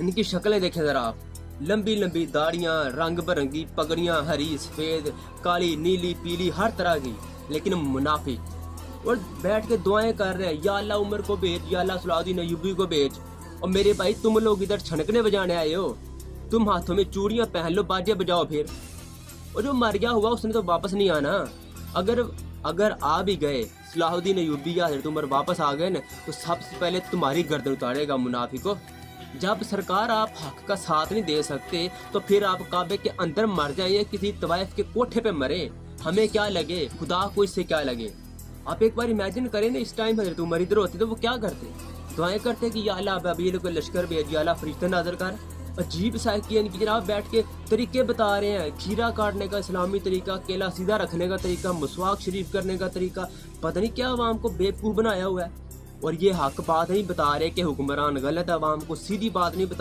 इनकी शक्लें देखें ज़रा आप, लंबी लंबी दाढ़ियाँ, रंग बिरंगी पगड़ियाँ, हरी सफ़ेद काली नीली पीली हर तरह की, लेकिन मुनाफिक। और बैठ के दुआएं कर रहे हैं, या अल्लाह उमर को भेज, या अल्लाह सलाउद्दीन अय्यूबी को भेज। और मेरे भाई तुम लोग इधर छनकने बजाने आए हो, तुम हाथों में चूड़ियां पहन लो, बाजे बजाओ फिर। और जो मर गया हुआ उसने तो वापस नहीं आना। अगर अगर आ भी गए सलाहुद्दीन अय्यूबी या हज़रत उमर वापस आ गए ना, तो सबसे पहले तुम्हारी गर्दन उतारेगा मुनाफिको। जब सरकार आप हक का साथ नहीं दे सकते तो फिर आप काबे के अंदर मर जाइए, किसी तवाइफ के कोठे पे मरे, हमें क्या लगे, खुदा को इससे क्या लगे। आप एक बार इमेजिन करें ना, इस टाइम हज़रत उमर इधर होते तो वो क्या करते, दुआएं करते कि या अल्लाह अबाबील को लश्कर भेज, या अल्लाह फरिश्ते नाज़र कर। अजीब सा कि इनकी जनाब बैठ के तरीके बता रहे हैं, खीरा काटने का इस्लामी तरीका, केला सीधा रखने का तरीका, मसवाक शरीफ करने का तरीका, पता नहीं क्या आवाम को बेवकूफ़ बनाया हुआ है। और ये हक बात नहीं बता रहे कि हुक्मरान गलत है, आवाम को सीधी बात नहीं बता